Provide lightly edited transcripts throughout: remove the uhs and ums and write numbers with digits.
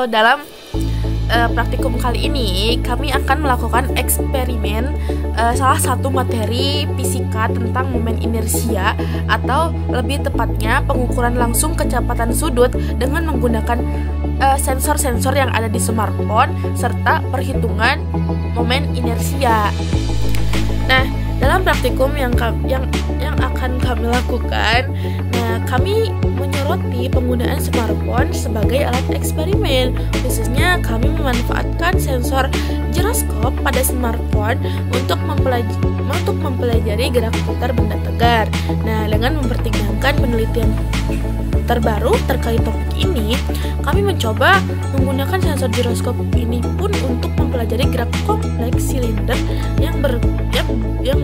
dalam praktikum kali ini kami akan melakukan eksperimen salah satu materi fisika tentang momen inersia, atau lebih tepatnya pengukuran langsung kecepatan sudut dengan menggunakan sensor-sensor yang ada di smartphone serta perhitungan momen inersia. Nah, dalam praktikum yang akan kami lakukan, kami menyoroti penggunaan smartphone sebagai alat eksperimen. Khususnya kami memanfaatkan sensor giroskop pada smartphone untuk mempelajari gerak putar benda tegar. Nah, dengan mempertimbangkan penelitian terbaru terkait topik ini, kami mencoba menggunakan sensor giroskop ini pun untuk mempelajari gerak kompleks silinder yang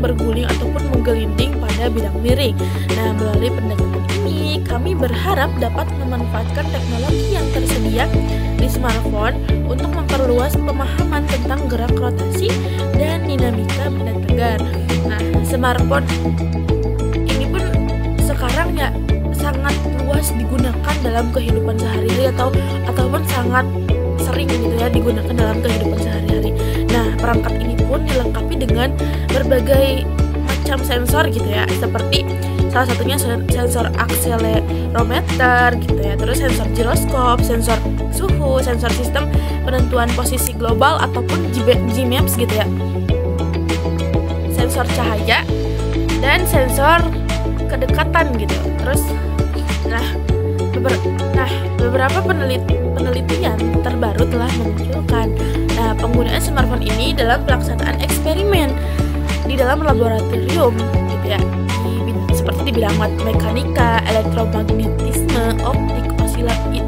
berguling ataupun menggelinding pada bidang miring. Nah, melalui pendekatan ini, kami berharap dapat memanfaatkan teknologi yang tersedia di smartphone untuk memperluas pemahaman tentang gerak rotasi dan dinamika benda tegar. Nah, smartphone ini pun sekarang ya sangat luas digunakan dalam kehidupan sehari-hari ataupun sangat sering gitu ya digunakan dalam kehidupan sehari-hari. Nah, perangkat ini pun dilengkapi dengan berbagai macam sensor gitu ya, seperti salah satunya sensor akselerometer gitu ya, terus sensor giroskop, sensor suhu, sensor sistem penentuan posisi global ataupun G-maps gitu ya, sensor cahaya dan sensor kedekatan gitu. Terus beberapa penelitian terbaru telah menunjukkan penggunaan smartphone ini dalam pelaksanaan eksperimen di dalam laboratorium gitu ya, seperti di bidang mekanika, elektromagnetisme, optik,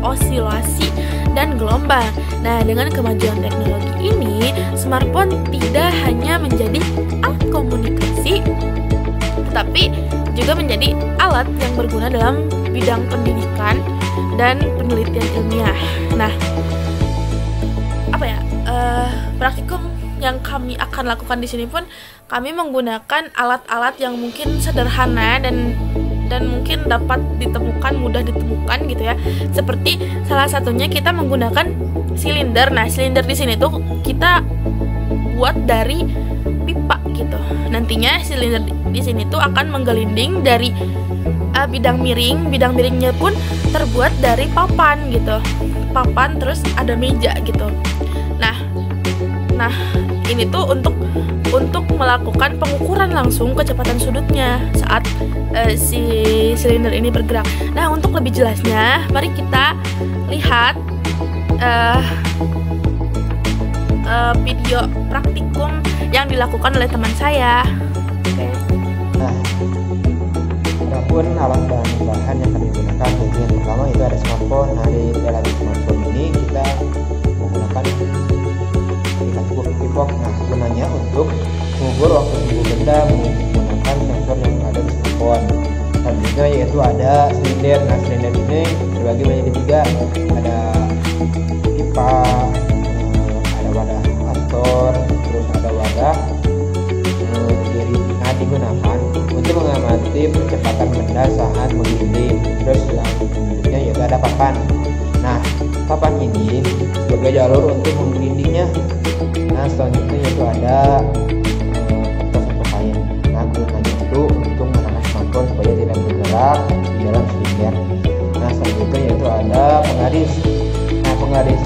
osilasi, dan gelombang. Nah, dengan kemajuan teknologi ini, smartphone tidak hanya menjadi alat komunikasi, tetapi juga menjadi alat yang berguna dalam bidang pendidikan dan penelitian ilmiah. Nah, praktikum yang kami akan lakukan di sini pun kami menggunakan alat-alat yang mungkin sederhana dan mungkin dapat mudah ditemukan gitu ya. Seperti salah satunya kita menggunakan silinder. Nah, silinder di sini tuh kita buat dari pipa gitu. Nantinya silinder di sini tuh akan menggelinding dari bidang miring. Bidang miringnya pun terbuat dari papan gitu. Papan terus ada meja gitu. Nah, ini tuh untuk melakukan pengukuran langsung kecepatan sudutnya saat si silinder ini bergerak. Nah, untuk lebih jelasnya, mari kita lihat video praktikum yang dilakukan oleh teman saya. Oke. Nah, adapun alat bahan yang kami gunakan, yang pertama itu ada smartphone. Nah, di dalam smartphone ini kita menggunakan pivot. Nah, gunanya untuk mengukur waktu tunggu benda menggunakan sensor yang ada di smartphone. Selanjutnya yaitu ada silinder. Nah, silinder ini terbagi menjadi 3. Ada pipa, ada wadah astor, terus ada wadah digunakan untuk mengamati percepatan benda saat menggelinding. Terus selanjutnya yaitu ada papan. Nah, papan ini sebagai jalur untuk menggelindingnya. Nah, selanjutnya yaitu ada kertas atau kain. Nah, gunanya itu untuk menahan smartphone supaya tidak bergerak di dalam silinder. Nah, selanjutnya yaitu ada penggaris. Nah, penggaris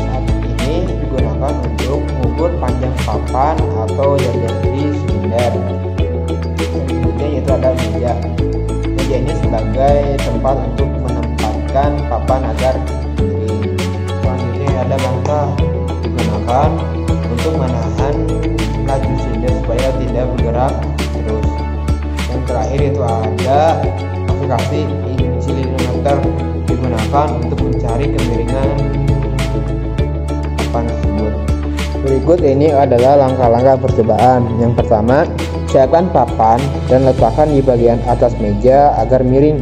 ini digunakan untuk mengukur panjang papan atau jari-jari silinder. Selanjutnya yaitu ada meja. Meja ini sebagai tempat untuk menempatkan papan agar miring. Selanjutnya ada bangka, digunakan untuk menahan laju silinder supaya tidak bergerak terus. Yang terakhir itu ada aplikasi insilimeter, digunakan untuk mencari kemiringan papan tersebut. Berikut ini adalah langkah-langkah percobaan. Yang pertama, siapkan papan dan letakkan di bagian atas meja agar miring.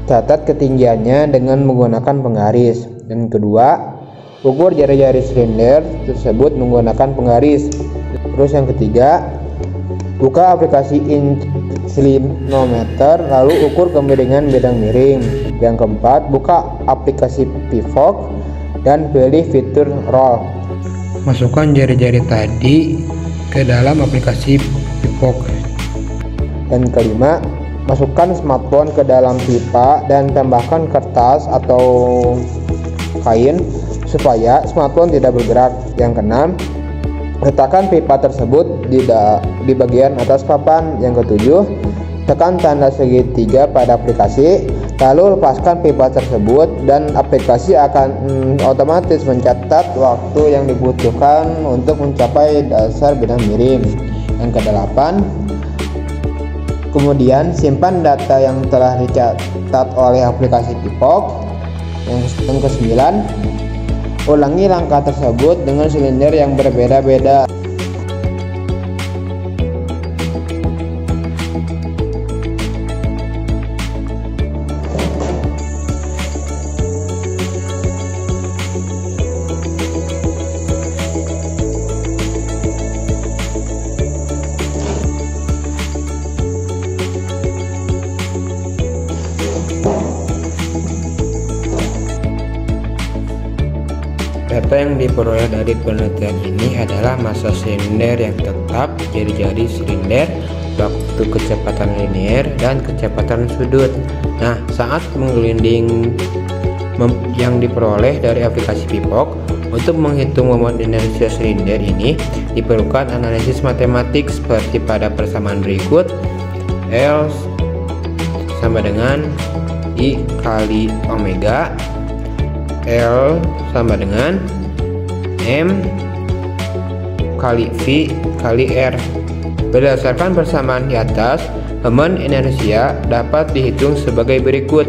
Catat ketinggiannya dengan menggunakan penggaris. Dan kedua, ukur jari-jari silinder tersebut menggunakan penggaris. Terus yang ketiga, buka aplikasi insilimeter lalu ukur kemiringan bidang miring. Yang keempat, buka aplikasi pivot dan pilih fitur roll. Masukkan jari-jari tadi ke dalam aplikasi Pipok. Dan kelima, masukkan smartphone ke dalam pipa dan tambahkan kertas atau kain supaya smartphone tidak bergerak. Yang keenam, letakkan pipa tersebut di bagian atas papan. Yang ketujuh, tekan tanda segitiga pada aplikasi, lalu lepaskan pipa tersebut dan aplikasi akan otomatis mencatat waktu yang dibutuhkan untuk mencapai dasar benang miring. Yang kedelapan, kemudian simpan data yang telah dicatat oleh aplikasi Pipok. Yang kesembilan, ulangi langkah tersebut dengan silinder yang berbeda-beda. Data yang diperoleh dari penelitian ini adalah massa silinder yang tetap, jari-jari silinder, waktu kecepatan linear, dan kecepatan sudut. Nah, saat menggelinding yang diperoleh dari aplikasi Pipok, untuk menghitung momen inersia silinder ini diperlukan analisis matematik seperti pada persamaan berikut. L sama dengan I kali omega, L sama dengan M kali V kali R. Berdasarkan persamaan di atas, momen inersia dapat dihitung sebagai berikut.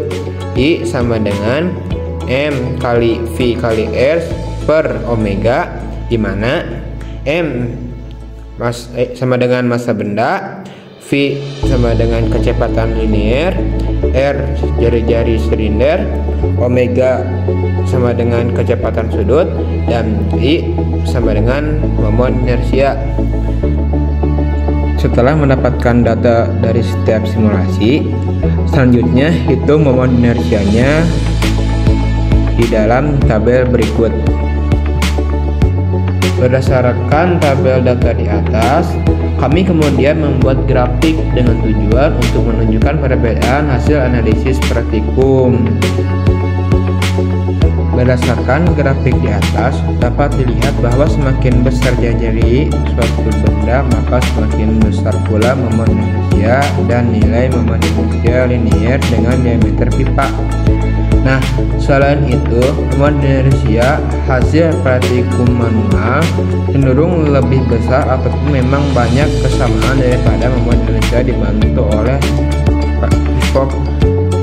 I sama dengan M kali V kali R per omega, di mana M sama dengan massa benda, V sama dengan kecepatan linear, R jari-jari silinder, omega sama dengan kecepatan sudut, dan I sama dengan momen inersia. Setelah mendapatkan data dari setiap simulasi, selanjutnya hitung momen inersianya di dalam tabel berikut. Berdasarkan tabel data di atas, kami kemudian membuat grafik dengan tujuan untuk menunjukkan perbedaan hasil analisis praktikum. Berdasarkan grafik di atas, dapat dilihat bahwa semakin besar jari suatu benda, maka semakin besar pula momen inersia dan nilai momen inersia linear dengan diameter pipa. Nah, selain itu, momen inersia hasil praktikum manual cenderung lebih besar ataupun memang banyak kesamaan daripada momen inersia dibantu oleh Pipok.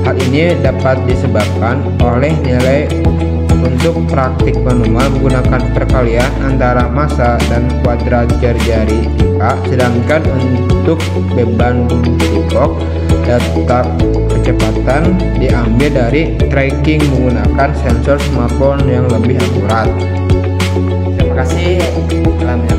Hal ini dapat disebabkan oleh nilai untuk praktik manual menggunakan perkalian antara massa dan kuadrat jari-jari pipa, sedangkan untuk beban Pipok data kecepatan diambil dari tracking menggunakan sensor smartphone yang lebih akurat. Terima kasih telah menonton.